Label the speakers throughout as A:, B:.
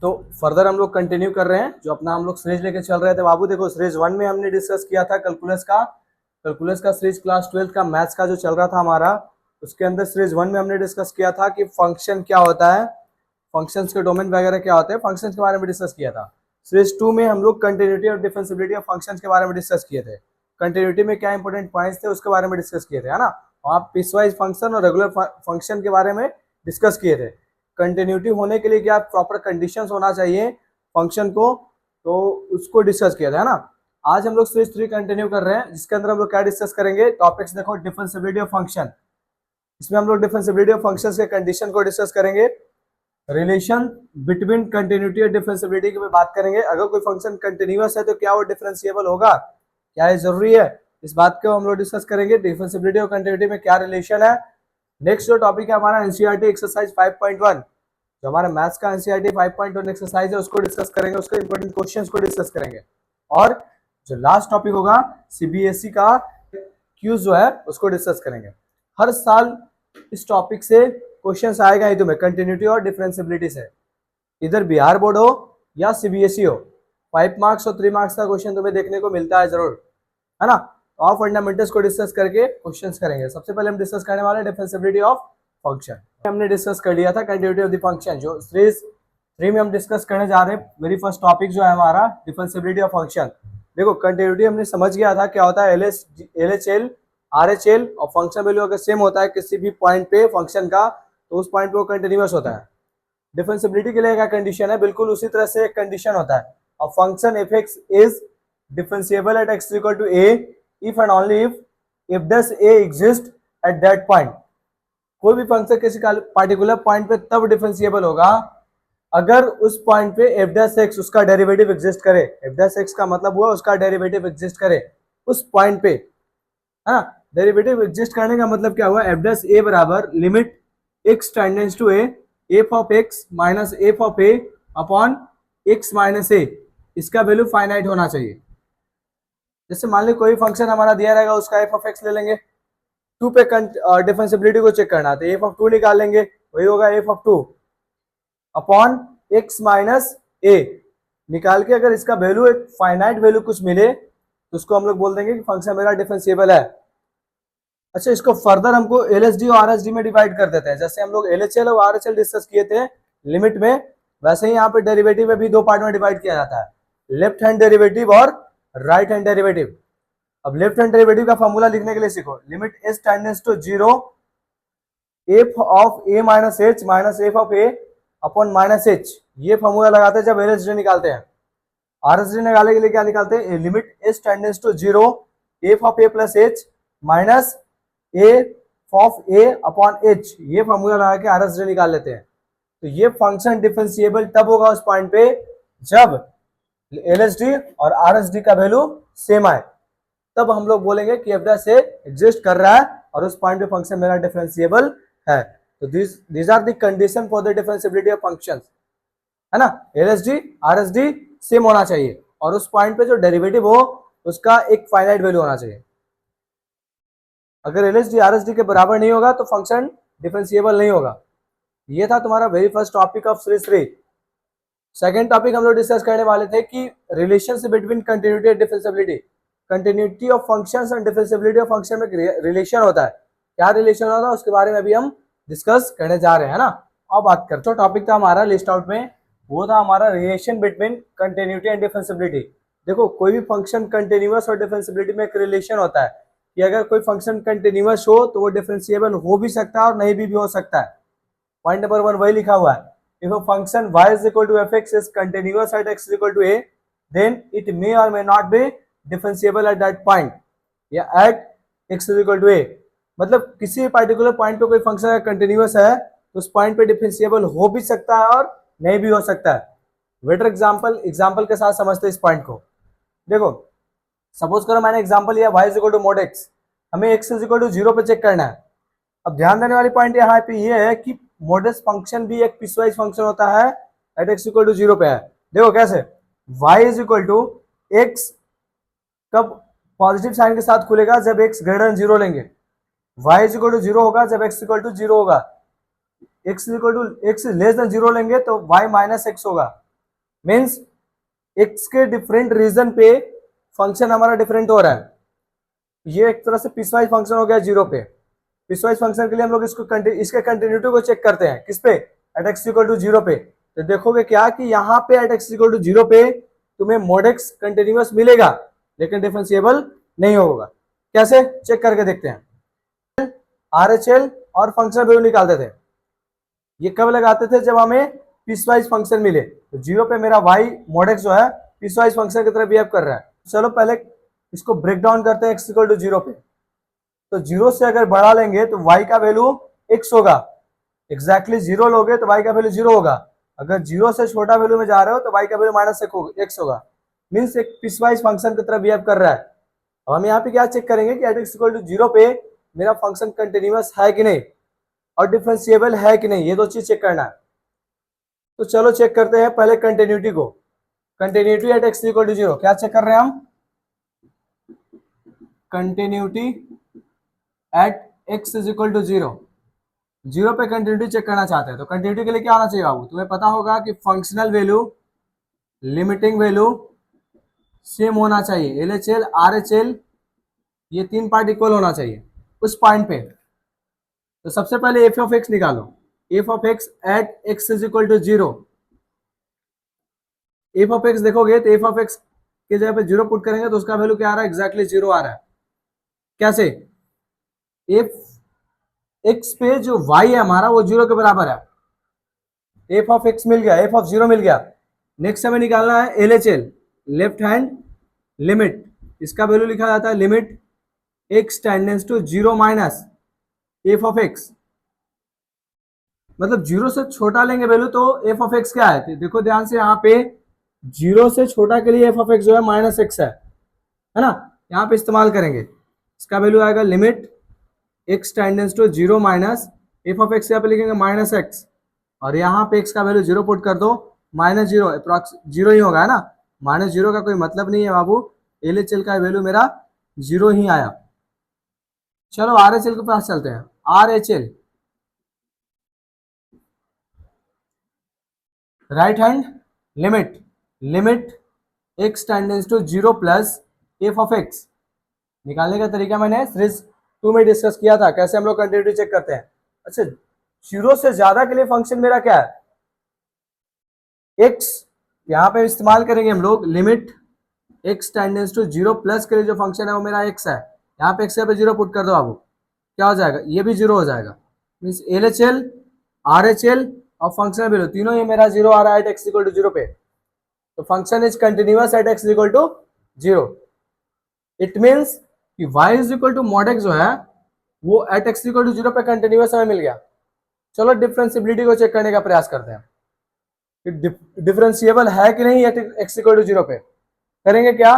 A: तो फर्दर हम लोग कंटिन्यू कर रहे हैं जो अपना हम लोग सीरीज लेके चल रहे थे बाबू। देखो सीरीज 1 में हमने डिस्कस किया था कैलकुलस का सीरीज क्लास 12 का मैथ्स का जो चल रहा था हमारा, उसके अंदर सीरीज 1 में हमने डिस्कस किया था कि फंक्शन क्या होता है, फंक्शंस के डोमेन वगैरह क्या होते हैं, फंक्शंस के बारे में डिस्कस किया था। सीरीज 2 में हम लोग कंटिन्यूटी और डिफरेंशिएबिलिटी ऑफ फंक्शंस के बारे में डिस्कस किए थे। कंटिन्यूटी में क्या इंपॉर्टेंट पॉइंट्स थे उसके बारे में डिस्कस किए थे, है ना। आप पीसवाइज फंक्शन और रेगुलर फंक्शन के बारे में डिस्कस किए थे। कंटिन्यूटी होने के लिए क्या प्रॉपर कंडीशंस होना चाहिए फंक्शन को, तो उसको डिस्कस किया था, है ना। आज हम लोग सीरीज 3 कंटिन्यू कर रहे हैं, जिसके अंदर हम लोग क्या डिस्कस करेंगे, टॉपिक्स देखो, डिफरेंशिएबिलिटी ऑफ फंक्शन। इसमें हम लोग डिफरेंशिएबिलिटी ऑफ फंक्शंस के कंडीशन को डिस्कस करेंगे। रिलेशन बिटवीन कंटिन्यूटी और डिफरेंशिएबिलिटी की बात करेंगे। अगर कोई फंक्शन कंटिन्यूअस है तो क्या वो डिफरेंशिएबल होगा, क्या ये जरूरी है, इस बात को हम लोग डिस्कस करेंगे। डिफरेंशिएबिलिटी और कंटिन्यूटी में क्या रिलेशन है। नेक्स्ट जो टॉपिक है हमारा एनसीईआरटी एक्सरसाइज 5.1, जो हमारा मैथ्स का एनसीईआरटी 5.1 एक्सरसाइज है, उसको डिस्कस करेंगे, उसके इंपॉर्टेंट क्वेश्चंस को डिस्कस करेंगे। और जो लास्ट टॉपिक होगा सीबीएसई का क्यूज जो है उसको डिस्कस करेंगे। हर साल इस टॉपिक से क्वेश्चंस आएगा ही तुम्हें, कंटिन्यूटी और डिफरेंशिएबिलिटी से, इधर बिहार बोर्ड हो या सीबीएसई हो। 5 मार्क्स और 3 मार्क्स का क्वेश्चन तुम्हें देखने को मिलता है जरूर, है ना। तो आप फंडामेंटल्स को डिस्कस करके क्वेश्चंस करेंगे। सबसे पहले हम डिस्कस करने वाले डिफरेंशिएबिलिटी ऑफ फंक्शन। हमने डिस्कस कर लिया था कंटिन्यूटी ऑफ द फंक्शन, जो सीरीज 3 में हम डिस्कस करने जा रहे हैं। वेरी फर्स्ट टॉपिक जो है हमारा डिफरेंशिएबिलिटी ऑफ फंक्शन। देखो कंटिन्यूटी हमने समझ गया था क्या होता है, एलएचएल आरएचएल, और फंक्शन वैल्यू अगर सेम होता है किसी भी पॉइंट पे फंक्शन का, तो उस पॉइंट पे वो कंटिन्यूअस होता है। डिफरेंशिएबिलिटी के लिए क्या कंडीशन है, बिल्कुल उसी तरह से एक कंडीशन होता है। और function F x is differentiable at x equal to A if and only if does A exist at that point. कोई भी फंक्शन किसी पार्टिकुलर पॉइंट पे तब डिफरेंशिएबल होगा अगर उस पॉइंट पे एफ डैश एक्स उसका डेरिवेटिव एग्जिस्ट करे। एफ डैश एक्स का मतलब हुआ उसका डेरिवेटिव एग्जिस्ट करे उस पॉइंट पे, है ना। डेरिवेटिव एग्जिस्ट करने का मतलब क्या हुआ, एफ डैश ए बराबर limit x tends to A F of X minus F of A upon x minus A. इसका वैल्यू फाइनाइट होना चाहिए। जैसे मान लो कोई फंक्शन हमारा दिया रहेगा, उसका एफ ऑफ एक्स ले लेंगे, 2 पे डिफरेंशिएबिलिटी को चेक करना, तो एफ ऑफ 2 निकाल लेंगे, वही होगा f of 2 upon x minus a. निकाल के अगर इसका वैल्यू एक फाइनाइट वैल्यू कुछ मिले तो उसको हम लोग बोल देंगे कि फंक्शन मेरा डिफरेंशिएबल है। अच्छा, इसको फर्दर हमको एलएचडी और आरएचडी में डिवाइड कर देते हैं। जैसे हम लोग एलएचएल और आरएचएल डिस्कस किए थे लिमिट में, वैसे ही यहाँ पे डेरिवेटिव में भी 2 पार्ट में डिवाइड किया जाता है, लेफ्ट हैंड डेरिवेटिव और राइट हैंड डेरिवेटिव। अब लेफ्ट हैंड डेरिवेटिव का फॉर्मूला लिखने के लिए सीखो, limit s tends to 0 f of a minus h minus F of A upon minus h. ये फॉर्मूला लगाते हैं जब एलएचडी निकालते हैं। आरएचडी निकालने के लिए क्या निकालते हैं, limit s tends to 0 f of a plus h minus a of A upon h. ये फॉर्मूला लगा के आरएचडी निकाल लेते हैं। तो ये फंक्शन डिफरेंशिएबल तब होगा उस पॉइंट पे जब एलएचडी और आरएचडी का वैल्यू सेम आए, तब हम लोग बोलेंगे कि एफ डैश ए एग्जिस्ट कर रहा है और उस पॉइंट पे फंक्शन मेरा डिफरेंशिएबल है। तो these are the condition for the differentiability of functions, है ना। एलएचडी आरएचडी सेम होना चाहिए और उस पॉइंट पे जो डेरिवेटिव हो उसका एक फाइनाइट वैल्यू होना चाहिए। अगर एलएचडी आरएचडी के बराबर नहीं होगा तो फंक्शन डिफरेंशिएबल नहीं होगा। ये था तुम्हारा very first topic of series 3। Second topic हम लोग डिस्कस करने वाले थे कि relationship between continuity and differentiability. Continuity of functions and differentiability of function में रिलेशन होता है। क्या रिलेशन होता है उसके बारे में भी हम डिस्कस करने जा रहे हैं, ना। अब बात करते हैं, टॉपिक था हमारा लिस्ट आउट में, वो था हमारा relation between continuity and differentiability. देखो कोई भी फंक्शन कंटिन्यूअस और डिफरेंशिएबिलिटी में एक रिलेशन होता है कि अगर कोई फंक्शन कंटिन्यूअस हो तो वो डिफरेंशिएबल हो भी सकता है और नहीं भी हो सकता है। पॉइंट नंबर 1 वही लिखा हुआ है, if a function y is equal to fx is continuous at x is equal to a then it may or may not be differentiable at that point या at x is equal to a। मतलब किसी particular point पे कोई function continuous है तो उस point पे differentiable हो भी सकता है और नहीं भी हो सकता है। बेटर एग्जांपल के साथ समझते हैं इस पॉइंट को। देखो सपोज करो मैंने एग्जांपल लिया y is equal to mod x, हमें x is equal to 0 पे चेक करना है। अब ध्यान देने वाली पॉइंट यहाँ पे ये है कि मॉडल्स फंक्शन भी एक पीसवाइज फंक्शन होता है एट एक्स इक्वल टू 0 पे है। देखो कैसे, y is equal to x कब पॉजिटिव साइन के साथ खुलेगा, जब x ग्रेटर देन 0 लेंगे। y इज इक्वल टू 0 होगा जब x इक्वल टू 0 होगा। x equal to x less than 0 लेंगे तो y माइनस एक्स होगा। मीन्स एक्स के डिफरेंट रीजन पे फंक्शन हमारा डिफरेंट हो रहा है। ये एक तरह से पीसवाइज फंक्शन हो गया जीरो पे। पीसवाइज फंक्शन के लिए हम लोग इसके कंटिन्यूटी को चेक करते हैं, किस पे, at x equal to zero पे। तो देखोगे क्या कि यहाँ पे at x equal to zero पे तुम्हें मोड एक्स कंटिन्यूअस मिलेगा लेकिन डिफरेंशिएबल नहीं होगा। कैसे चेक करके देखते हैं। आरएचएल और फंक्शन वैल्यू निकालते थे, ये कब लगाते थे, जब हमें पीसवाइज फंक्शन मिले। तो जीरो पे मेरा वाई मोड एक्स जो है पीसवाइज फंक्शन की तरह बिहेव कर रहा है। चलो पहले इसको ब्रेक डाउन करते हैं एक्स इक्वल टू जीरो पे। तो जीरो से अगर बढ़ा लेंगे तो y का वैल्यू x होगा, एग्जैक्टली जीरो लोगे तो y का वैल्यू जीरो होगा। अगर जीरो से छोटा वैल्यू में जा रहे हो तो y का वैल्यू माइनस x होगा। मीन्स एक पीसवाइज फंक्शन की तरह बिहेव कर रहा है। अब हम यहाँ पे क्या चेक करेंगे कि at x equal to zero पे मेरा फंक्शन कंटिन्यूअस है कि नहीं और डिफरेंशिएबल है कि नहीं, ये दो चीज चेक करना है। तो चलो चेक करते हैं पहले कंटिन्यूटी को। Continuity at x equal to zero, क्या चेक कर रहे हैं हम, continuity at x is equal to zero. Zero पे कंटिन्यूटी चेक करना चाहते हैं तो कंटिन्यूटी के लिए क्या होना चाहिए बाबू, तुम्हें पता होगा कि functional value, limiting value same होना चाहिए। एलएचएल आरएचएल ये तीन पार्ट इक्वल होना चाहिए उस पॉइंट पे। तो सबसे पहले एफ ऑफ एक्स निकालो, f of x at x is equal to zero. F of x देखोगे तो एफ ऑफ एक्स के जगह पे जीरो पुट करेंगे तो उसका वैल्यू क्या आ रहा है, एग्जैक्टली जीरो आ रहा है। कैसे, एफ एक्स पे जो y है हमारा वो जीरो के बराबर है। एफ ऑफ एक्स मिल गया, एफ ऑफ जीरो मिल गया। नेक्स्ट हमें निकालना है L H L, left hand limit. इसका वैल्यू लिखा जाता है limit x tends to zero minus F of x. मतलब जीरो से छोटा लेंगे वैल्यू तो एफ ऑफ एक्स क्या है, तो देखो ध्यान से, यहाँ पे जीरो से छोटा के लिए एफ ऑफ एक्स जो है माइनस एक्स है ना। यहाँ पे इस्तेमाल करेंगे, इसका वैल्यू आएगा limit x tends to zero minus F of x, यहाँ पे लिखेंगे माइनस एक्स और यहाँ पे एक्स का वैल्यू जीरो पुट कर दो, माइनस जीरो अप्रॉक्स जीरो ही होगा है ना। माइनस जीरो का कोई मतलब नहीं है बाबू, एल एच एल का वैल्यू मेरा जीरो ही आया। चलो आर एच एल के पास चलते हैं। R H L right hand limit, limit x tends to zero plus F of x. निकालने का तरीका मैंने सीरीज 2 में डिस्कस किया था, कैसे हम लोग कंटिन्यूटी चेक करते हैं। अच्छा, जीरो से ज्यादा के लिए फंक्शन मेरा क्या है, एक्स। यहाँ पे इस्तेमाल करेंगे हम लोग limit x tends to zero plus के लिए जो फंक्शन है वो मेरा एक्स है। यहाँ पे एक्स पे जीरो पुट कर दो बाबू, क्या हो जाएगा, ये भी जीरो हो जाएगा। Means L H L R H L और फंक्शन वैल्यू तीनों ये मेरा जीरो आ रहा है at x equal to zero पे। तो function is continuous at x equal to zero. It means कि y is equal to mod x जो है वो at x equal to zero पे कंटिन्यूअस हमें मिल गया। चलो डिफरेंशिएबिलिटी को चेक करने का प्रयास करते हैं कि डिफरेंशिएबल है कि नहीं at x equal to zero पे। करेंगे क्या,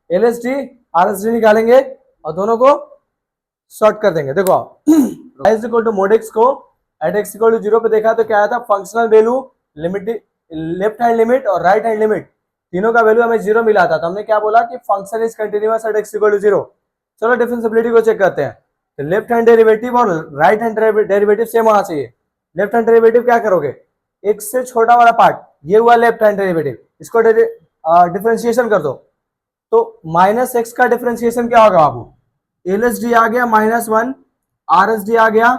A: L S D R S D निकालेंगे और दोनों को शॉर्ट कर देंगे। देखो y is equal to mod x को at x equal to zero पे देखा तो क्या आया था, functional value, limit, left hand limit और राइट हैंड लिमिट तीनों का वैल्यू हमें जीरो मिला था। तो हमने क्या बोला कि function is continuous at x equal to zero. चलो डिफरेंशिएबिलिटी को चेक करते हैं। तो लेफ्ट हैंड डेरिवेटिव और राइट हैंड डेरिवेटिव सेम होना चाहिए। लेफ्ट हैंड डेरिवेटिव क्या करोगे, एक्स से छोटा वाला पार्ट ये हुआ लेफ्ट हैंड डेरिवेटिव, इसको डिफरेंशिएशन कर दो। तो माइनस एक्स का डिफरेंशिएशन क्या होगा बाबू, एल एस डी आ गया minus one, R S D आ गया,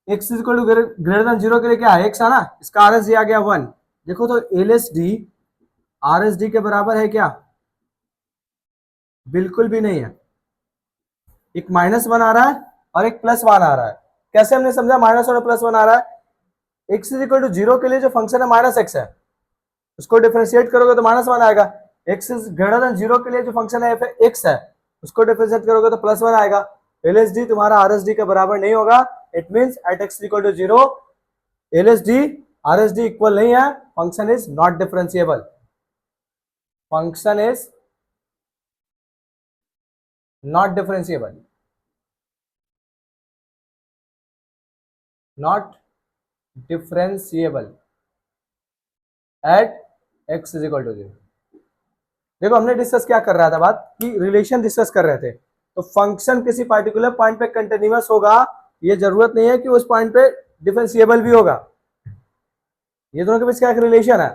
A: x equal to greater than zero के लिए क्या है एक्स है ना, इसका आर एस डी आ गया वन। देखो तो L S D R S D के बराबर है क्या, बिल्कुल भी नहीं है। एक माइनस वन आ रहा है और एक प्लस वन आ रहा है। कैसे हमने समझा माइनस वन और प्लस वन आ रहा है, x is equal to zero के लिए जो फंक्शन है माइनस एक्स है उसको डिफरेंशिएट करोगे तो माइनस वन आएगा। X is greater than zero के लिए जो फंक्शन है एक्स है उसको डिफरेंशिएट करोगे तो प्लस वन आएगा। एल एस डी तुम्हारा आर एस डी के बराबर नहीं होगा। It means at x equal to zero L S D R S D equal नहीं है, function is not differentiable. Function is not differentiable, not differentiable at x is equal to zero. देखो हमने discuss क्या कर रहा था, बात कि रिलेशन डिस्कस कर रहे थे। तो फंक्शन किसी पार्टिकुलर पॉइंट पे कंटिन्यूअस होगा, ये जरूरत नहीं है कि उस पॉइंट पे डिफरेंशिएबल भी होगा। ये दोनों के बीच क्या एक रिलेशन है।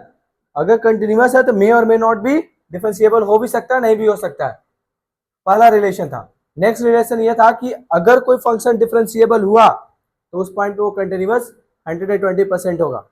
A: अगर कंटिन्यूअस है तो मे और मे नॉट बी डिफरेंशिएबल, हो भी सकता है नहीं भी हो सकता है। पहला रिलेशन था। नेक्स्ट रिलेशन ये था कि अगर कोई फंक्शन डिफरेंशिएबल हुआ तो उस पॉइंट पे वो कंटिन्यूअस 120% होगा।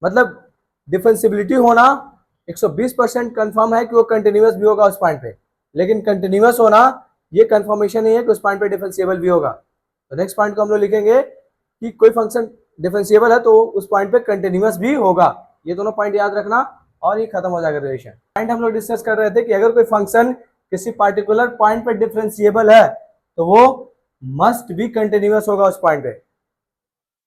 A: मतलब डिफरेंशिएबिलिटी होना 120% कंफर्म है कि वो कंटिन्यूअस भी होगा उस पॉइंट पे, लेकिन कंटिन्यूअस होना ये कंफर्मेशन नहीं है कि उस पॉइंट पे डिफरेंशिएबल भी होगा। तो नेक्स्ट पॉइंट को हम लोग लिखेंगे कि कोई फंक्शन डिफरेंशिएबल है तो उस पॉइंट पे कंटिन्यूअस भी होगा। ये दोनों पॉइंट याद रखना और ये खत्म हो जाएगा रिलेशन। पॉइंट हम लोग डिस्कस कर रहे थे कि अगर कोई फंक्शन किसी पार्टिकुलर पॉइंट पे डिफरेंशिएबल है तो वो मस्ट भी कंटिन्यूअस होगा उस पॉइंट पे।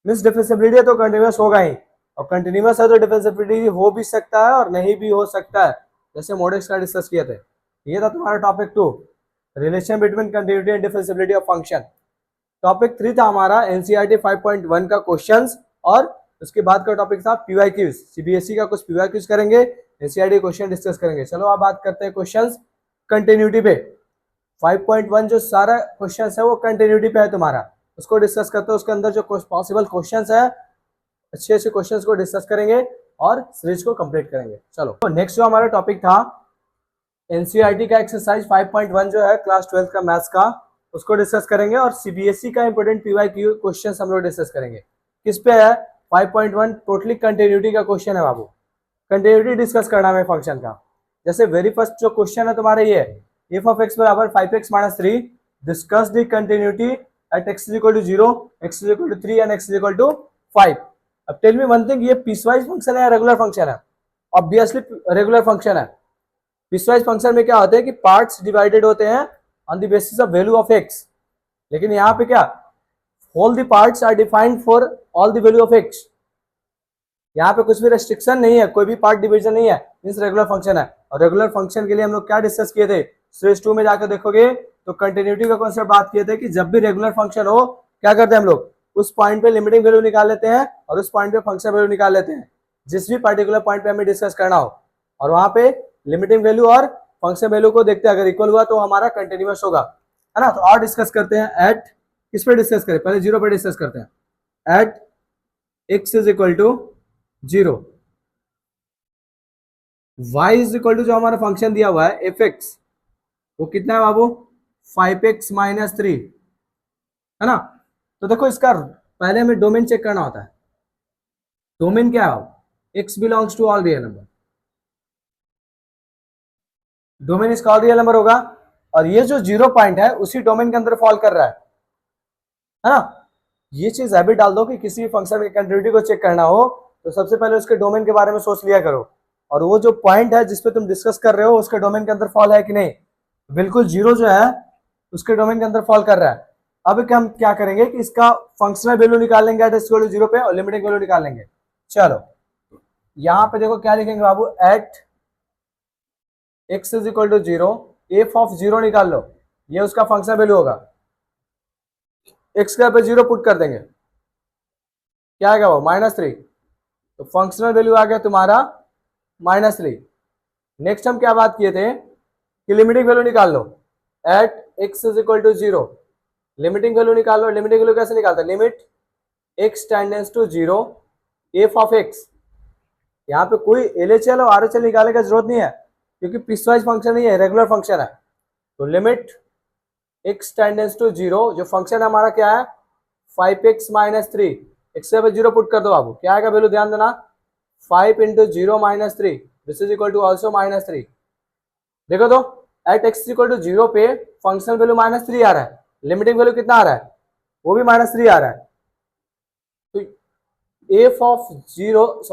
A: मींस डिफरेंशिएबिलिटी है तो कंटिन्यूअस होगा ही, और कंटिन्यूअस है तो डिफरेंशिएबिलिटी हो भी सकता है और नहीं भी हो सकता है, जैसे मॉडल्स का डिस्कस किए थे। ये था तुम्हारा topic 2, relation between continuity and differentiability of function. Topic 3 था हमारा एनसीईआरटी 5.1 का क्वेश्चंस, और उसके बाद का टॉपिक था पीवाईक्यूज। सीबीएसई का कुछ पीवाईक्यूज करेंगे, एनसीईआरटी क्वेश्चन डिस्कस करेंगे। चलो अब बात करते हैं क्वेश्चंस कंटिन्यूटी पे। 5.1 जो सारा क्वेश्चंस है वो कंटिन्यूटी पे है तुम्हारा, उसको डिस्कस करते हैं। उसके अंदर जो पॉसिबल क्वेश्चंस है, अच्छे अच्छे क्वेश्चंस को डिस्कस करेंगे और सीरीज को कंप्लीट करेंगे। चलो तो नेक्स्ट जो हमारा टॉपिक था एनसीईआरटी का एक्सरसाइज 5.1 जो है क्लास 12 का मैथ्स का, उसको डिस्कस करेंगे, और सीबीएसई का इंपोर्टेंट पीवाईक्यू क्वेश्चंस हम लोग डिस्कस करेंगे। किस पे है? 5.1 टोटली कंटिन्यूटी का क्वेश्चन है बाबू। कंटिन्यूटी डिस्कस करना है फंक्शन का। जैसे वेरी फर्स्ट जो क्वेश्चन है तुम्हारा ये है, एफ ऑफ एक्स बराबर 5x - 3, discuss the continuity at x = 0, x = 3 and x = 5। अब टेल मी वन थिंग, ये पीसवाइज फंक्शन है या रेगुलर फंक्शन है? ऑब्वियसली रेगुलर फंक्शन है। पीसवाइज फंक्शन में क्या होता है कि पार्ट्स डिवाइडेड होते हैं on the basis of value of x, लेकिन यहाँ पे क्या, all the parts are defined for all the value of x। यहाँ पे कुछ भी रेस्ट्रिक्शन नहीं है, कोई भी पार्ट डिवीजन नहीं है, मींस रेगुलर फंक्शन है। और रेगुलर फंक्शन के लिए हम लोग क्या डिस्कस किए थे, सीरीज 2 में जाकर देखोगे तो कंटिन्यूटी का कॉन्सेप्ट बात किए थे कि जब भी रेगुलर फंक्शन हो क्या करते हैं हम लोग, उस पॉइंट पे लिमिटिंग वैल्यू निकाल लेते हैं और उस पॉइंट पे फंक्शन वैल्यू निकाल लेते हैं, जिस भी पर्टिकुलर पॉइंट पे हमें डिस्कस करना हो। और वहां पे लिमिटिंग वैल्यू और फंक्शन वैल्यू को देखते हैं, अगर इक्वल हुआ तो हमारा कंटिन्यूअस होगा, है ना। तो और डिस्कस करते हैं एट, किस पे डिस्कस करें, पहले 0 पे डिस्कस करते हैं। एट x = 0, y = जो हमारा फंक्शन दिया हुआ है fx, वो कितना है बाबू, 5x - 3, है ना। तो देखो इसका पहले हमें डोमेन चेक करना होता है। डोमेन क्या है, x belongs to all real number, domain इसका ऑल रियल नंबर होगा, और ये जो 0 पॉइंट है उसी डोमेन के अंदर फॉल कर रहा है ना। ये चीज हैबिट डाल दो कि किसी भी फंक्शन की कंटिन्यूटी को चेक करना हो तो सबसे पहले उसके डोमेन के बारे में सोच लिया करो, और वो जो पॉइंट है जिसपे तुम डिस्कस कर रहे हो उसके डोमेन के अंदर फॉल है कि नहीं। बिल्कुल 0 जो है उसके डोमेन के अंदर फॉल कर रहा है। अब हम क्या करेंगे कि इसका फंक्शनल वैल्यू निकाल लेंगे एट x = 0 पे, और लिमिटिंग वैल्यू निकाल लेंगे। चलो यहाँ पे देखो क्या लिखेंगे बाबू, एट x = 0, f ऑफ 0 निकाल लो, ये उसका फंक्शनल वैल्यू होगा। x का पे 0 पुट कर देंगे, क्या आएगा वो, -3, तो फंक्शनल वैल्यू आ गया तुम्हारा -3। नेक्स्ट हम क्या बात किए थे कि लिमिटिंग वैल्यू निकाल लो, एट x = 0, लिमिटिंग वैल्यू निकाल लो। लिमिटिंग वैल्यू कैसे निकालते हैं, limit x tends to 0 f of x। यहाँ पे कोई LHL और RHL निकालने का जरूरत नहीं है क्योंकि पीसवाइज फंक्शन नहीं है, रेगुलर फंक्शन है। तो लिमिट x टेंडेंस टू 0, जो फंक्शन हमारा क्या है 5x - 3, x पे 0 पुट कर दो बाबू, क्या आएगा वैल्यू, ध्यान देना, 5 × 0 - 3, this is equal to also -3। देखो तो एट x = 0 पे फंक्शनल वैल्यू -3 आ रहा है, लिमिटिंग वैल्यू कितना आ रहा है, वो भी -3 आ रहा है। तो f ऑफ 0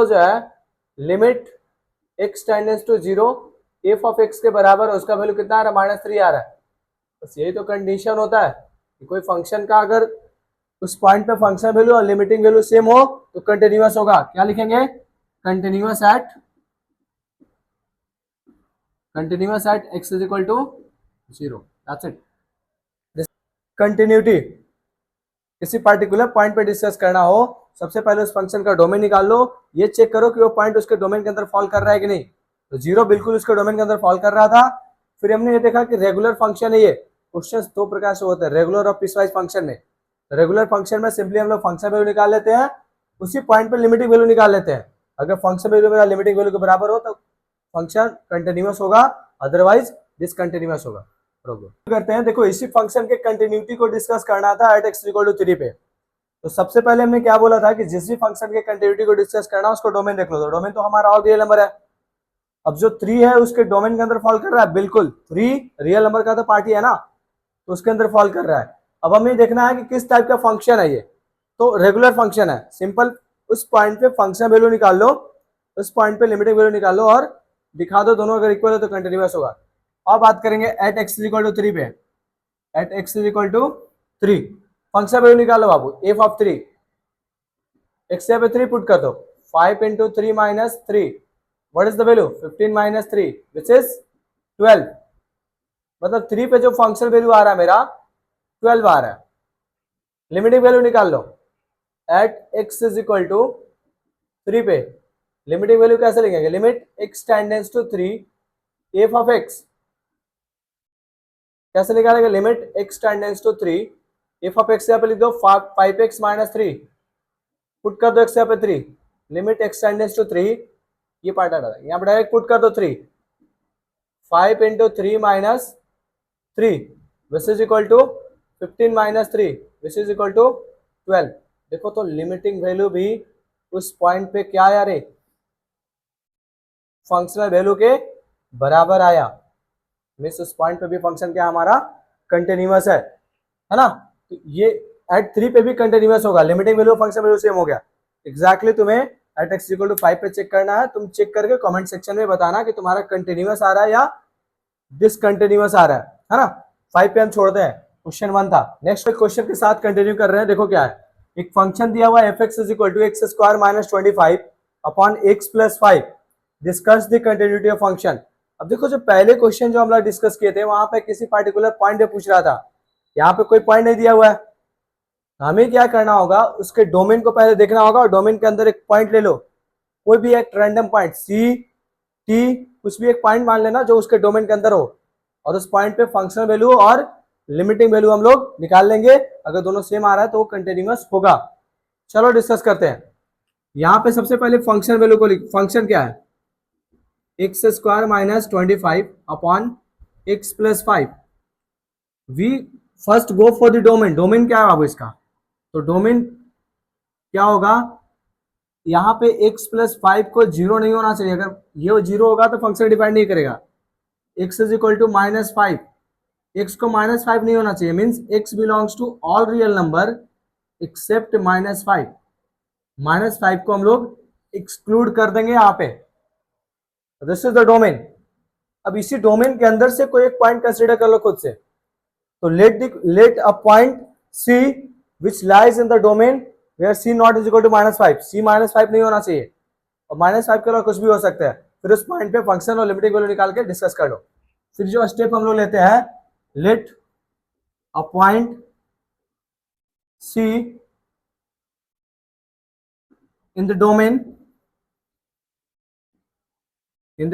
A: जो है limit x tends to 0 f of x के बराबर है, उसका वैल्यू कितना आ रहा है, -3 आ रहा है। बस यही तो कंडीशन होता है कि कोई फंक्शन का अगर उस पॉइंट पे फंक्शन वैल्यू और लिमिटिंग वैल्यू सेम हो तो कंटिन्यूअस होगा। क्या लिखेंगे, continuous at x = 0, that's it. Continuity किसी पर्टिकुलर पॉइंट पे डिस्कस करना हो, सबसे पहले उस फंक्शन का डोमेन निकाल लो, ये चेक करो कि वो पॉइंट उसके डोमेन के अंदर फॉल कर रहा है कि नहीं। तो 0 बिल्कुल उसके डोमेन के अंदर फॉल कर रहा था। फिर हमने ये देखा कि रेगुलर फंक्शन है ये। क्वेश्चन 2 प्रकार से होते हैं, रेगुलर और पीसवाइज फंक्शन में। रेगुलर फंक्शन में सिंपली हम लोग फंक्शन वैल्यू निकाल लेते हैं, उसी पॉइंट पे लिमिटिंग वैल्यू निकाल लेते हैं। अगर फंक्शन वैल्यू मेरा लिमिटिंग वैल्यू के बराबर हो तो फंक्शन कंटिन्यूअस होगा, अदरवाइज डिसकंटिन्यूअस होगा। प्रॉब्लम करते हैं, देखो इसी फंक्शन के कंटिन्यूटी को डिस्कस करना था एट एक्स इक्वल टू 3 पे। तो सबसे पहले हमने क्या बोला था कि जिस भी फंक्शन के कंटिन्यूटी को डिस्कस करना उसको डोमेन देख लो। तो डोमेन तो हमारा ऑल रियल नंबर है। अब जो 3 है उसके डोमेन के अंदर फॉल कर रहा है, बिल्कुल 3 रियल नंबर का तो पार्टी है ना, तो उसके अंदर फॉल कर रहा है। अब हमें देखना है कि किस टाइप का फंक्शन है ये। तो रेगुलर फंक्शन है, सिंपल उस पॉइंट पे फंक्शन वैल्यू निकाल लो, उस पॉइंट पे लिमिटिंग वैल्यू निकाल लो और दिखा दो, दोनों अगर इक्वल है तो कंटिन्यूअस होगा। अब बात करेंगे एट एक्स इक्वल टू 3 पे। At x equal to 3 function value निकालो बाबू, एफ ऑफ 3, एक्स पे 3 पुट कर दो, 5 into 3 minus 3, what is the value 15 minus 3 which is 12। मतलब 3 पे जो फंक्शन वैल्यू आ रहा है मेरा 12 आ रहा है। लिमिटिंग वैल्यू निकाल लो at x is equal to 3 पे। लिमिटिंग वैल्यू कैसे लिखेंगे, limit x tends to 3 f of x कैसे निकालेंगे, limit x tends to 3 f of x यहाँ पे लिख दो 5x माइनस 3, पुट कर दो एक्स यहाँ पे 3, लिमिट एक्स टेंडेंस टू 3, ये पार्ट आ रहा है यहाँ पे डायरेक्ट पुट कर दो 3, 5 into 3 minus 3 which is equal to 15 minus 3 which is equal to 12। देखो तो लिमिटिंग वैल्यू भी उस पॉइंट पे क्या आया रे, फंक्शनल वैल्यू के बराबर आया। मीन्स उस पॉइंट पे भी फंक्शन क्या हमारा कंटिन्यूअस है ना। तो ये एट 3 पे भी कंटिन्यूअस होगा, limiting value function value same हो गया। एग्जैक्टली तुम्हें एट एक्स इक्वल टू 5 पे चेक करना है, तुम चेक करके कमेंट सेक्शन में बताना कि तुम्हारा कंटिन्यूअस आ रहा है या डिसकंटिन्यूअस आ रहा है ना। 5 पे हम छोड़ते हैं, क्वेश्चन 1 था। नेक्स्ट क्वेश्चन के साथ कंटिन्यू कर रहे हैं। देखो क्या है, एक फंक्शन दिया हुआ है f x is equal to x square minus 25 upon x plus 5, discuss the continuity of function. अब देखो जो पहले क्वेश्चन जो हम लोग डिस्कस किए थे वहां पे किसी पार्टिकुलर पॉइंट पे पूछ रहा था, यहाँ पे कोई पॉइंट नहीं दिया हुआ है। हमें क्या करना होगा, उसके डोमेन को पहले देखना होगा और डोमेन के अंदर एक पॉइंट ले लो, कोई भी एक रैंडम पॉइंट सी टी कुछ भी एक पॉइंट मान लेना जो उसके डोमेन के अंदर हो, और उस पॉइंट पे फंक्शनल वैल्यू और लिमिटिंग वैल्यू हम लोग निकाल लेंगे। अगर दोनों सेम आ रहा है तो वो कंटिन्यूअस होगा। चलो डिस्कस करते हैं। यहाँ पे सबसे पहले फंक्शन वैल्यू को लिख, फंक्शन क्या है x square minus 25 upon x plus 5। We first go for the domain, domain क्या है अब इसका, तो डोमेन क्या होगा, यहाँ पे x प्लस 5 को जीरो नहीं होना चाहिए, अगर ये जीरो होगा तो फंक्शन डिपेंड नहीं करेगा। x is equal to minus 5, x को माइनस 5 नहीं होना चाहिए, means x belongs to all real number except minus 5। Minus 5 को हम लोग एक्सक्लूड कर देंगे यहाँ पे, दिस इज द डोमेन। अब इसी डोमेन के अंदर से कोई एक पॉइंट कंसिडर कर लो खुद से, तो let a point c which lies in the domain where c not is equal to minus 5, c minus 5 नहीं होना चाहिए, और माइनस 5 के अलावा कुछ भी हो सकता है। फिर उस पॉइंट पे फंक्शन और लिमिटिंग वैल्यू निकाल के डिस्कस कर लो। फिर जो स्टेप हम लोग लेते हैं, let a point c in the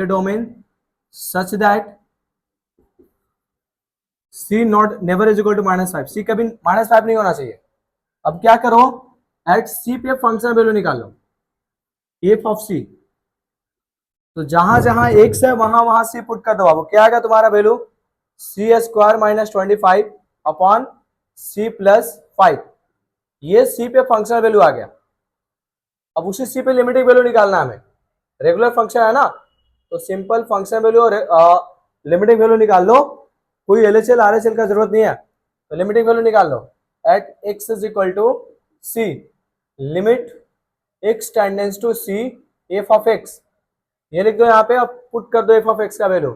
A: domain such that c not never is equal to minus 5, c कभी माइनस 5 नहीं होना चाहिए। अब क्या करो, एट c पे फंक्शन वैल्यू निकाल लो एफ ऑफ c, तो जहां जहां एक्स है वहां वहां सी पुट कर दो बाबू, क्या आएगा तुम्हारा value c square minus 25 upon c plus 5। ये सी पे फंक्शनल वैल्यू आ गया। अब उसी सी पे लिमिटिंग वैल्यू निकालना हमें, रेगुलर फंक्शन है ना, तो सिंपल फंक्शन वैल्यू और लिमिटिंग वैल्यू निकाल लो, कोई एलएचएल आरएचएल का जरूरत नहीं है। तो लिमिटिंग वैल्यू निकाल लो at x is equal to c, limit x tends to c f of x, ये लिख दो यहाँ पे, अब पुट कर दो एफ ऑफ एक्स का value,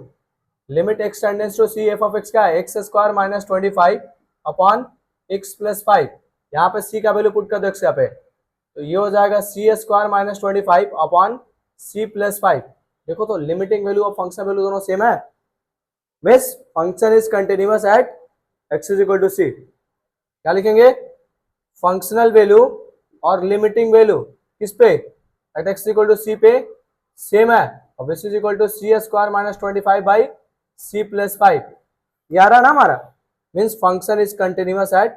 A: limit x tends to c f of x का है x square minus 25 upon x plus 5, यहाँ पे सी का वैल्यू पुट कर दो एक्स यहाँ पे, तो ये हो जाएगा c square minus 25 upon c plus 5। देखो तो लिमिटिंग वैल्यू और फंक्शन वैल्यू दोनों सेम है, means function is continuous at x is equal to c. क्या लिखेंगे, फंक्शनल वैल्यू और लिमिटिंग वैल्यू किस पे, at x equal to c पे सेम है, और which is equal to c square minus 25 by c plus 5। ये आ रहा ना हमारा, means function is continuous at,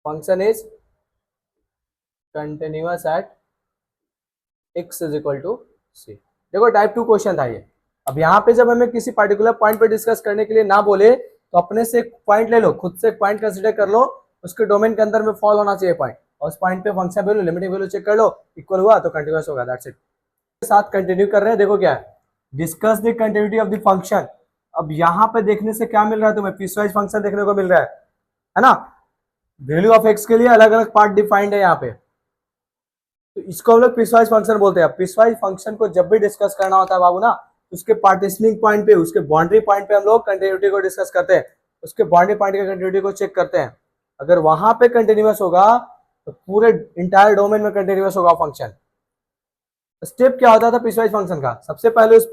A: function is continuous at x is equal to c. देखो टाइप 2 क्वेश्चन था ये। अब यहाँ पे जब हमें किसी पर्टिकुलर पॉइंट पे डिस्कस करने के लिए ना बोले तो अपने से एक पॉइंट ले लो, खुद से एक पॉइंट कंसीडर कर लो, उसके डोमेन के अंदर में फॉल होना चाहिए पॉइंट, और उस पॉइंट पे function value limiting value check कर लो, इक्वल हुआ तो कंटिन्यूअस होगा, दैट्स इट। साथ कंटिन्यू कर रहे हैं, देखो क्या है, discuss the continuity of the function. अब यहाँ पे देखने से क्या मिल रहा है तुम्हें, पीसवाइज फंक्शन देखने को मिल रहा है ना। वैल्यू ऑफ एक्स के लिए अलग अलग पार्ट डिफाइंड है यहाँ पे, तो इसको हम लोग पीसवाइज फंक्शन बोलते हैं। पीसवाइज फंक्शन को जब भी डिस्कस करना होता है बाबू ना, उसके पार्टीशनिंग पॉइंट पे, उसके बाउंड्री पॉइंट पे हम लोग कंटिन्यूटी को डिस्कस करते हैं, उसके बाउंड्री पॉइंट की कंटिन्यूटी को चेक करते हैं। अगर वहां पे कंटिन्यूअस होगा तो पूरे इंटायर डोमेन में कंटिन्यूअस होगा फंक्शन। स्टेप क्या होता था पीसवाइज फंक्शन का, सबसे पहले उस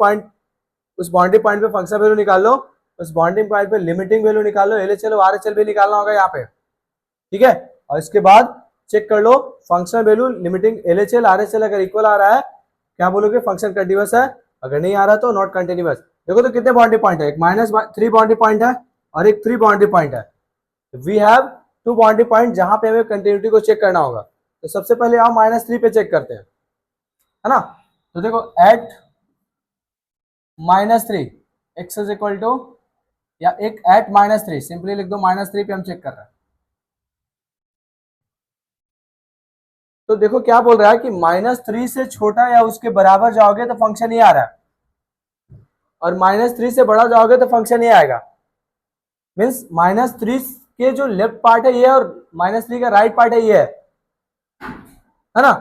A: बाउंड्री पॉइंट पे फंक्शन वैल्यू निकाल लो, उस बाउंड्री पॉइंट पे लिमिटिंग वैल्यू निकाल लो, एलएचएल और आरएचएल भी निकालना होगा यहाँ पे, ठीक है। और इसके बाद चेक कर लो function value limiting LHL RHL अगर इक्वल आ रहा है, क्या बोलोगे, फंक्शन कंटिन्यूअस है, अगर नहीं आ रहा तो नॉट कंटिन्यूअस। देखो तो कितने बाउंड्री पॉइंट है, एक -3 बाउंड्री पॉइंट है और एक 3 बाउंड्री पॉइंट है। वी हैव 2 बाउंड्री पॉइंट जहां पे हमें कंटिन्यूटी को चेक करना होगा। तो सबसे पहले आप -3 पे चेक करते हैं, है ना। तो देखो at -3 x is equal to, या एक एट -3 सिंपली लिख दो, -3 पे हम चेक कर रहे हैं। तो देखो क्या बोल रहा है कि -3 से छोटा या उसके बराबर जाओगे तो फंक्शन ही आ रहा है, और -3 से बड़ा जाओगे तो फंक्शन ही आएगा। मीन्स -3 के जो लेफ्ट पार्ट है ये, और -3 का राइट पार्ट है ये, है ना।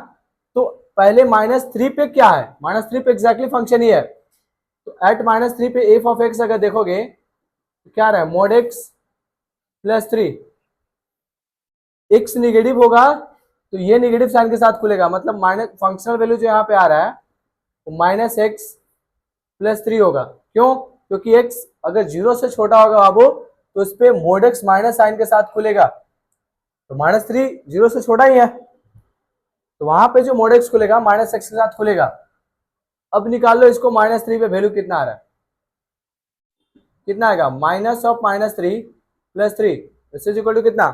A: तो पहले -3 पे क्या है, -3 पे एग्जैक्टली फंक्शन ही है। तो एट -3 पे एफ ऑफ एक्स अगर देखोगे तो क्या रहा है, mode x plus 3। X negative होगा तो ये निगेटिव साइन के साथ खुलेगा, मतलब माइनस फंक्शनल वैल्यू जो यहाँ पे आ रहा है वो -x प्लस 3 होगा। क्यों, क्योंकि x अगर 0 से छोटा होगा बाबू तो उस पर मोड एक्स माइनस साइन के साथ खुलेगा, तो -3 0 से छोटा ही है, तो वहां पे जो मोड एक्स खुलेगा -x के साथ खुलेगा। अब निकाल लो इसको, -3 पे वैल्यू कितना आ रहा है, कितना आएगा, -3 plus 3 this is equal to कितना,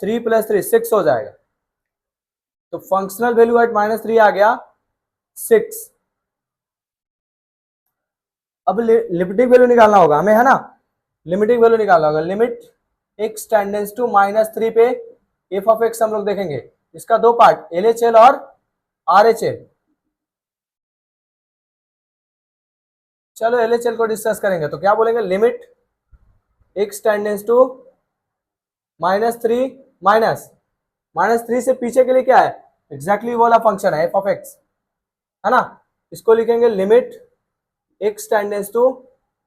A: 3 प्लस 3 6 हो जाएगा। तो फंक्शनल वैल्यू एट -3 आ गया 6। अब लिमिटिंग वैल्यू निकालना होगा हमें, है ना, लिमिटिंग वैल्यू निकालना होगा। लिमिट x टेंडेंस टू -3 पे एफ ऑफ एक्स हम लोग देखेंगे, इसका दो पार्ट एलएचएल और आरएचएल। चलो एलएचएल को डिस्कस करेंगे, तो क्या बोलेंगे, लिमिट x टेंडेंस टू -3 -3 से पीछे के लिए क्या है, एग्जैक्टली वाला फंक्शन है एफ ऑफ एक्स, है ना। इसको लिखेंगे limit x tends to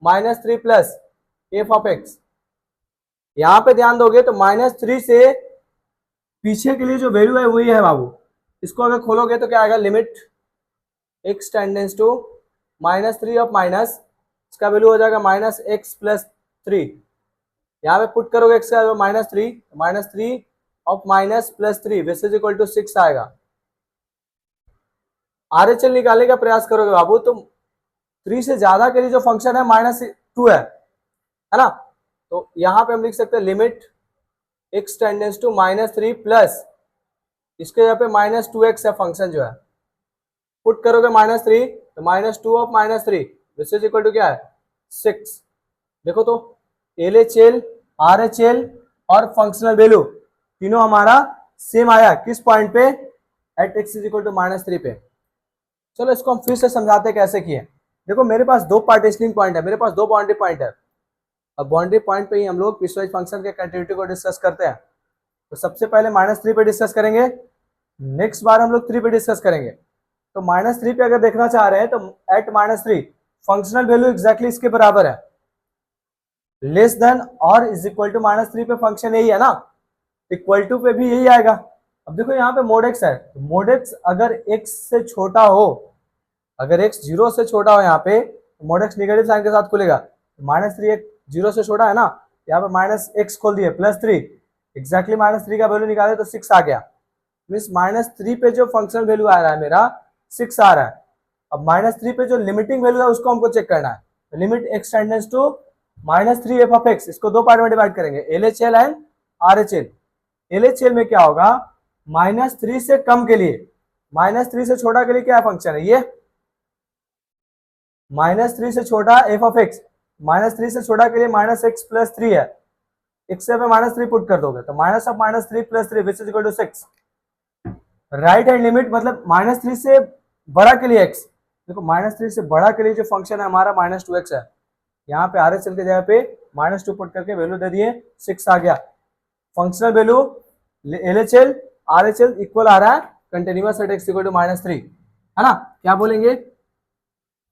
A: -3 plus F of x. यहां पे ध्यान दोगे तो -3 से पीछे के लिए जो वैल्यू है वही है बाबू। इसको अगर खोलोगे तो क्या आएगा, limit x tends to -3 of minus, इसका वैल्यू हो जाएगा -x प्लस 3। यहाँ पे पुट करोगे x का -3 of minus plus 3 which is equal to 6 आएगा। आरएचएल निकालने का प्रयास करोगे बाबू तो 3 से ज्यादा के लिए जो फंक्शन है -2 है ना। तो यहाँ पे हम लिख सकते हैं limit x tends to -3 plus, इसके यहाँ पे -2x है फंक्शन जो है, पुट करोगे -3 तो -2 of -3 which is equal to क्या है, 6। देखो तो एलएचएल आरएचएल और फंक्शनल वैल्यू तीनों हमारा सेम आया, किस पॉइंट पे, at x is equal to -3 पे। चलो इसको हम फिर से समझाते हैं कैसे किए। देखो मेरे पास दो पार्टीशनिंग पॉइंट है, मेरे पास दो बाउंड्री पॉइंट है। अब बाउंड्री पॉइंट पे ही हम लोग पीसवाइज फंक्शन के कंटिन्यूटी को डिस्कस करते हैं। तो सबसे पहले -3 पे डिस्कस करेंगे, नेक्स्ट बार हम लोग 3 पे डिस्कस करेंगे। तो -3 पे अगर देखना चाह रहे हैं तो एट -3 फंक्शनल वैल्यू एग्जैक्टली इसके बराबर है, लेस देन और इज इक्वल टू -3 पे फंक्शन यही है ना, इक्वल टू पे भी यही आएगा। अब देखो यहाँ पे मोड एक्स है, तो मोड एक्स अगर x से छोटा हो, अगर x 0 से छोटा हो यहाँ पे, तो मोड एक्स निगेटिव साइन के साथ खुलेगा। -3 एक 0 से छोटा है ना, यहाँ पे -x खोल दिए +3, एग्जैक्टली -3 का वैल्यू निकाले तो 6 आ गया। मीन्स -3 पे जो फंक्शनल वैल्यू आ रहा है मेरा 6 आ रहा है। अब -3 पे जो लिमिटिंग वैल्यू है उसको हमको चेक करना है। Limit x tends to -3 f of x, इसको दो पार्ट में डिवाइड करेंगे, एलएचएल एंड आरएचएल। एलएचएल में क्या होगा, -3 से कम के लिए, -3 से छोटा के लिए क्या फंक्शन है ये, -3 से छोटा एफ ऑफ एक्स, -3 से छोटा के लिए -x+3 है, x से -3 पुट कर दोगे तो -3 + 3 which is equal to 6। Right hand limit मतलब -3 से बड़ा के लिए x, देखो -3 से बड़ा के लिए जो फंक्शन है हमारा -2x है, यहाँ पे आर एच एल के जगह पे -2 पुट करके वैल्यू दे दिए 6 आ गया। Functional value L H L R H L equal आ रहा है continuous at x equal to -3, है ना। क्या बोलेंगे,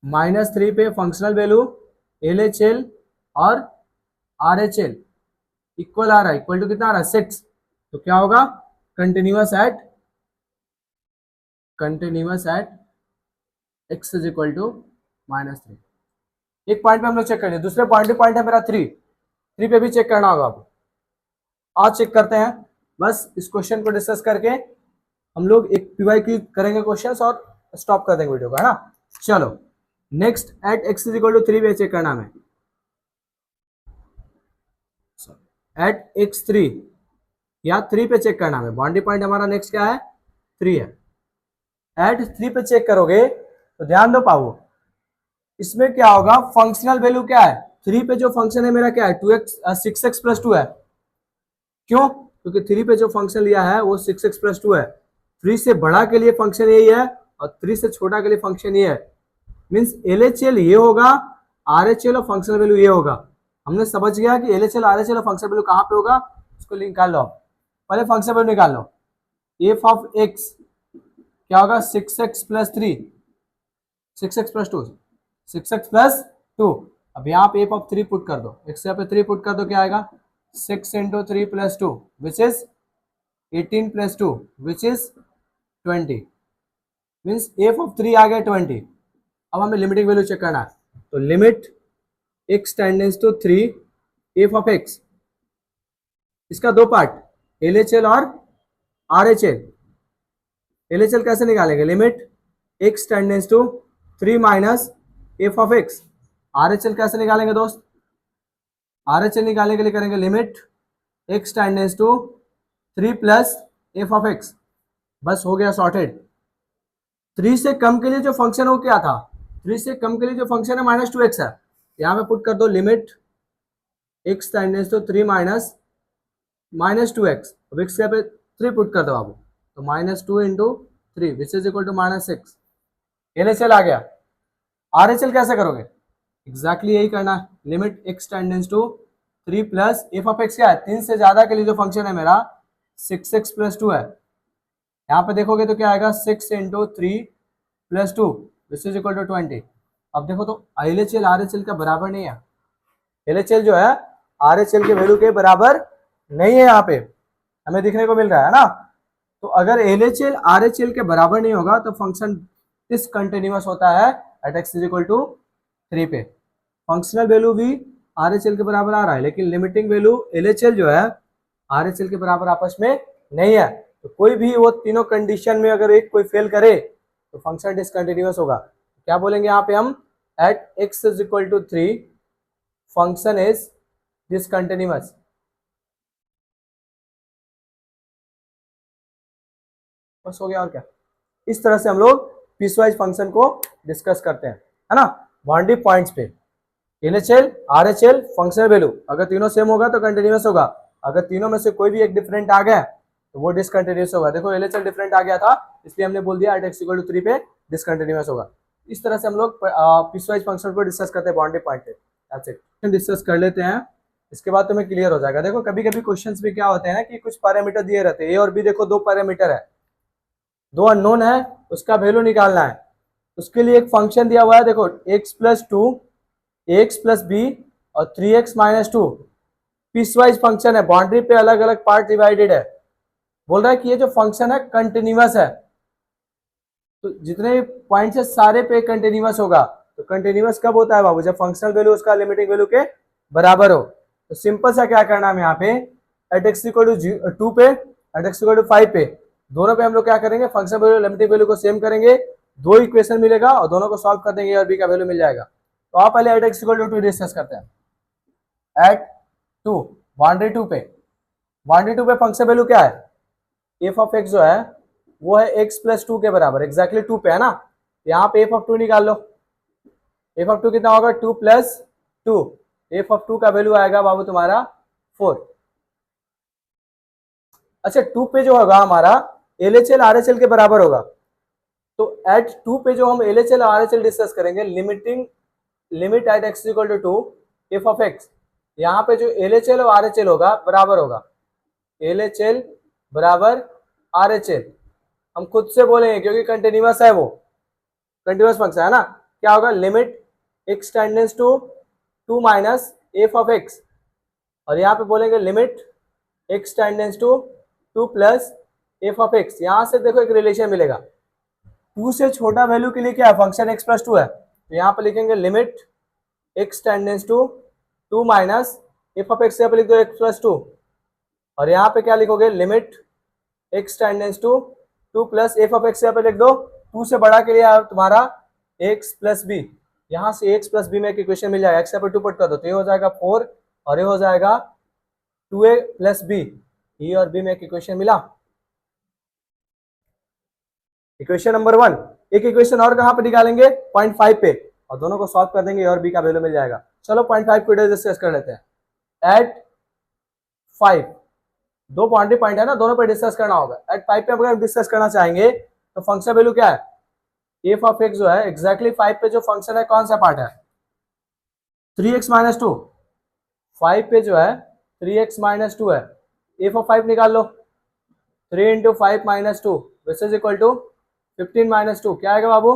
A: -3 पे functional value L H L और आर एच एल इक्वल आ रहा है, इक्वल टू कितना आ रहा है 6, तो क्या होगा continuous at x is equal to -3। एक पॉइंट पे हम लोग चेक करेंगे, दूसरे पॉइंट है मेरा 3 पे भी चेक करना होगा आपको। आज चेक करते हैं, बस इस क्वेश्चन को डिस्कस करके हम लोग एक पीवाई की करेंगे क्वेश्चंस और स्टॉप कर देंगे वीडियो को, है ना। चलो next at x is equal to 3 पे चेक करना हमें, एट x3 या 3 पे चेक करना हमें। बाउंड्री पॉइंट हमारा नेक्स्ट क्या है 3 है। एट 3 पे चेक करोगे तो ध्यान दो पाओ, इसमें क्या होगा फंक्शनल वैल्यू क्या है, 3 पे जो फंक्शन है मेरा क्या है 6x+2 है। क्यों, क्योंकि 3 पे जो फंक्शन लिया है वो 6x+2 है। 3 से बड़ा के लिए फंक्शन यही है और 3 से छोटा के लिए फंक्शन ये है, मीन्स LHL ये होगा, RHL और फंक्शनल वैल्यू ये होगा। हमने समझ गया कि LHL RHL और फंक्शनल वैल्यू कहाँ पे होगा, उसको निकाल लो। पहले फंक्शनल वैल्यू निकाल लो, एफ ऑफ एक्स क्या होगा 6x+3, 6x+2, 6x+2। अब यहाँ पे एफ ऑफ 3 पुट कर दो, x पे 3 पुट कर दो, क्या आएगा 6 × 3 + 2 which is 18 + 2 which is 20, means F of 3 आ गया 20। अब हमें लिमिटिंग वैल्यू चेक करना है, तो limit x tends to 3 f of x, इसका दो पार्ट LHL और RHL। LHL कैसे निकालेंगे, limit x tends to 3 minus F of x। RHL कैसे निकालेंगे दोस्त, RHL निकालने के लिए करेंगे limit x tends to 3 plus F of x, बस हो गया सॉर्टेड। 3 से कम के लिए जो फंक्शन हो क्या था, 3 से कम के लिए जो फंक्शन है -2x है, यहाँ पे पुट कर दो limit x tends to 3 minus -2x, अब x पे 3 पुट कर दो बाबू, तो -2 × 3 which is equal to -6। LHL आ गया। RHL कैसे करोगे, एग्जैक्टली यही करना है, limit x tends to 3 plus F of x क्या है, 3 से ज्यादा के लिए जो फंक्शन है मेरा 6x+2 है, यहाँ पे देखोगे तो क्या आएगा 6 × 3 + 2 विच इज इक्वल टू 20। अब देखो तो LHL RHL का बराबर नहीं है, LHL जो है RHL के वैल्यू के बराबर नहीं है, यहाँ पे हमें दिखने को मिल रहा है ना। तो अगर LHL RHL के बराबर नहीं होगा तो फंक्शन डिसकंटिन्यूअस होता है at x is equal to 3 पे। फंक्शनल वैल्यू भी RHL के बराबर आ रहा है, लेकिन लिमिटिंग वैल्यू LHL जो है RHL के बराबर आपस में नहीं है। तो कोई भी वो तीनों कंडीशन में अगर एक कोई फेल करे तो फंक्शन डिसकंटिन्यूअस होगा। क्या बोलेंगे यहाँ पे हम, at x is equal to 3 function is discontinuous. बस हो गया और क्या। इस तरह से हम लोग पीसवाइज फंक्शन को डिस्कस करते हैं, है ना। बाउंड्री पॉइंट्स पे LHL RHL फंक्शनल वैल्यू अगर तीनों सेम होगा तो कंटिन्यूअस होगा, अगर तीनों में से कोई भी एक डिफरेंट आ गया तो वो डिसकंटिन्यूअस होगा। देखो LHL डिफरेंट आ गया था इसलिए हमने बोल दिया एट x इक्वल टू 3 पे डिसकंटिन्यूअस होगा। इस तरह से हम लोग पीसवाइज फंक्शन को डिस्कस करते हैं बाउंड्री पॉइंट पे। दैट्स इट, डिस्कस कर लेते हैं, इसके बाद तुम्हें क्लियर हो जाएगा। देखो कभी कभी क्वेश्चंस में क्या होते हैं ना कि कुछ पैरामीटर दिए रहते हैं, ए और बी, देखो दो पैरामीटर है, दो अननोन है, उसका वैल्यू निकालना है। उसके लिए एक फंक्शन दिया हुआ है, देखो x+2 ax+b और 3x-2 पीसवाइज फंक्शन है, बाउंड्री पे अलग अलग पार्ट डिवाइडेड है। बोल रहा है कि ये जो फंक्शन है कंटिन्यूअस है, तो जितने पॉइंट्स है सारे पे कंटिन्यूअस होगा। तो कंटिन्यूअस कब होता है बाबू, जब फंक्शनल वैल्यू उसका लिमिटिंग वैल्यू के बराबर हो। तो सिंपल सा क्या करना है यहाँ पे, एट x इक्वल टू 2 पे एट x इक्वल टू 5 पे दोनों पे हम लोग क्या करेंगे, फंक्शन वैल्यू लिमिटिंग वैल्यू को सेम करेंगे, दो इक्वेशन मिलेगा और दोनों को सॉल्व कर देंगे और बी का वैल्यू मिल जाएगा। तो आप पहले at x equal to 2 discuss करते हैं। एट 2 बाउंड्री 2 पे, बाउंड्री 2 पे फंक्शन वैल्यू क्या है एफ ऑफ एक्स जो है वो है एक्स प्लस टू के बराबर, एग्जैक्टली टू पे है ना, यहाँ पे एफ ऑफ टू निकाल लो। एफ ऑफ टू कितना होगा, two plus two, f of two का वैल्यू आएगा बाबू तुम्हारा 4। अच्छा, टू पे जो होगा हमारा L H L R H L के बराबर होगा, तो एट टू पे जो हम L H L R H L discuss करेंगे, limit at x equal to two f of x, यहाँ पे जो एल एच एल और आर एच एल होगा बराबर होगा, एल एच एल बराबर आर एच एल, हम खुद से बोलेंगे क्योंकि कंटिन्यूअस है, वो कंटिन्यूअस फंक्शन है ना, क्या होगा, limit x tends to two minus F of x, और यहाँ पे बोलेंगे limit x tends to two plus F of x. यहाँ से देखो एक रिलेशन मिलेगा, टू से छोटा वैल्यू के लिए क्या है, फंक्शन एक्स प्लस टू है, तो यहाँ पे लिखेंगे limit x tends to two minus F of x, यहाँ पे लिख दो एक्स प्लस टू, और यहाँ पे क्या लिखोगे, limit x tends to two plus F of x, यहाँ पे लिख दो टू से बड़ा के लिए तुम्हारा एक्स प्लस बी, यहाँ से एक्स प्लस बी में एक इक्वेशन मिल जाएगा, एक्स यहाँ पे टू पुट कर दो तो ये हो जाएगा 4 और ये हो जाएगा 2a प्लस बी, ई और बी में एक इक्वेशन मिला। इक्वेशन नंबर 1, एक इक्वेशन और कहां पे निकालेंगे, 0.5 पे, और दोनों को सॉल्व कर देंगे, ए और बी का वैल्यू मिल जाएगा। चलो 0.5 को डिस्कस कर लेते हैं। एट 5, दो बाउंड्री पॉइंट है ना, दोनों पे डिस्कस करना होगा। एट 5 पे अगर डिस्कस करना चाहेंगे तो फंक्शन वैल्यू क्या है, एफ ऑफ एक्स जो है एग्जैक्टली 5 पे जो फंक्शन है कौन सा पार्ट है, 3x माइनस टू, 5 पे जो है 3x माइनस टू है, एफ ऑफ 5 निकाल लो, 3 into 5 minus two which is equal to 15 minus two, क्या आएगा बाबू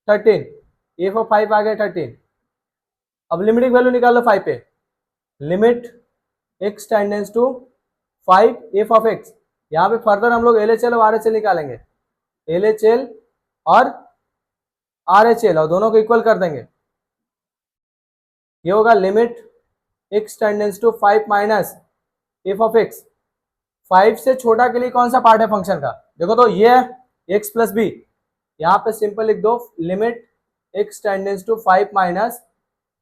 A: 13, एफ ऑफ 5 आ गया 13। अब लिमिटिंग वैल्यू निकाल लो 5 पे, limit x tends to 5 F of x, यहाँ पे फर्दर हम लोग एल एच एल और आर एच एल निकालेंगे, एल एच एल और आर एच एल, और दोनों को इक्वल कर देंगे, ये होगा limit x tends to 5 minus F of x. 5 से छोटा के लिए कौन सा पार्ट है फंक्शन का, देखो तो ये है एक्स प्लस बी, यहाँ पे सिंपल लिख दो limit x tends to 5 minus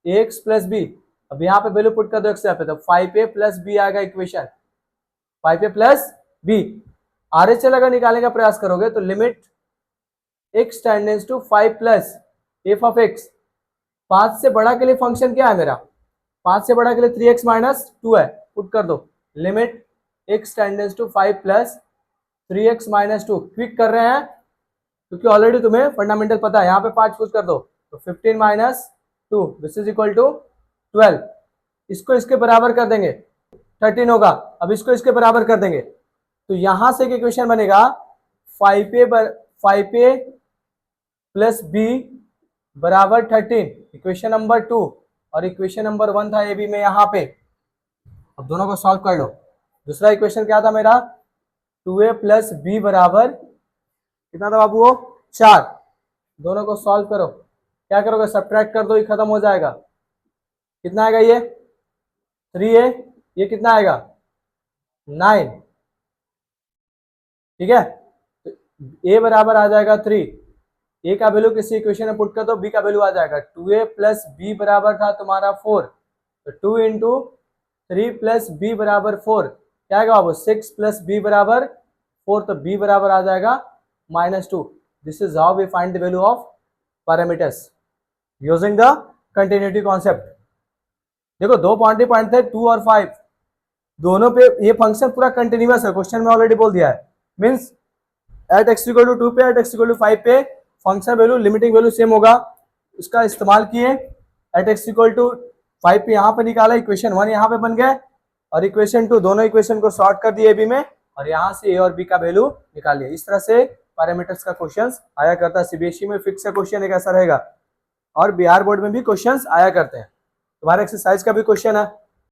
A: x plus b. अब यहाँ पे वैल्यू पुट कर दो एक्स पे, तो 5a प्लस बी आएगा equation, 5a plus b. R H L अगर निकालने का प्रयास करोगे तो limit x tends to 5 plus F of x, 5 से बड़ा के लिए फंक्शन क्या है मेरा, 5 से बड़ा के लिए 3x माइनस टू है, पुट कर दो limit x tends to 5 plus 3x minus two. Quick कर रहे हैं क्योंकि ऑलरेडी तुम्हें फंडामेंटल पता है, यहाँ पे 5 पुट कर दो तो 15 minus two which is equal to 12, इसको इसके बराबर कर देंगे 13 होगा, अब इसको इसके बराबर कर देंगे तो यहां से एक इक्वेशन बनेगा 5a प्लस बी बराबर 13, इक्वेशन नंबर 2, और इक्वेशन नंबर 1 था ए बी में यहाँ पे। अब दोनों को सॉल्व कर लो, दूसरा इक्वेशन क्या था मेरा, 2a प्लस बी बराबर कितना था बाबू, वो 4, दोनों को सॉल्व करो, क्या करोगे, सब्ट्रैक्ट कर दो, ये खत्म हो जाएगा, कितना आएगा ये 3a, ये कितना आएगा 9, ठीक है, तो a बराबर आ जाएगा 3, a का वैल्यू किसी इक्वेशन में पुट कर दो, b का वैल्यू आ जाएगा 2a प्लस b बराबर था तुम्हारा 4, तो 2 इंटू 3 प्लस b बराबर 4, क्या आएगा बाबू 6 प्लस b बराबर 4, तो b बराबर आ जाएगा -2। This is how we find the value of parameters using the continuity concept. देखो दो बाउंड्री पॉइंट थे 2 और 5, दोनों पे ये फंक्शन पूरा कंटिन्यूअस है, क्वेश्चन में ऑलरेडी बोल दिया है, means at x equal to 2 पे एट एक्स इक्वल टू 5 पे function value limiting value same होगा, इसका इस्तेमाल किए, एट एक्स इक्वल टू 5 पे यहाँ पे निकाला, इक्वेशन 1 यहाँ पे बन गया, और इक्वेशन 2 दोनों इक्वेशन को सॉर्ट कर दिए ए बी में, और यहाँ से ए और बी का वैल्यू निकाल लिया। इस तरह से पैरामीटर्स का क्वेश्चन आया करता है, सीबीएसई में फिक्स का क्वेश्चन एक ऐसा रहेगा, और बिहार बोर्ड में भी क्वेश्चन आया करते हैं। तुम्हारे एक्सरसाइज का भी क्वेश्चन है,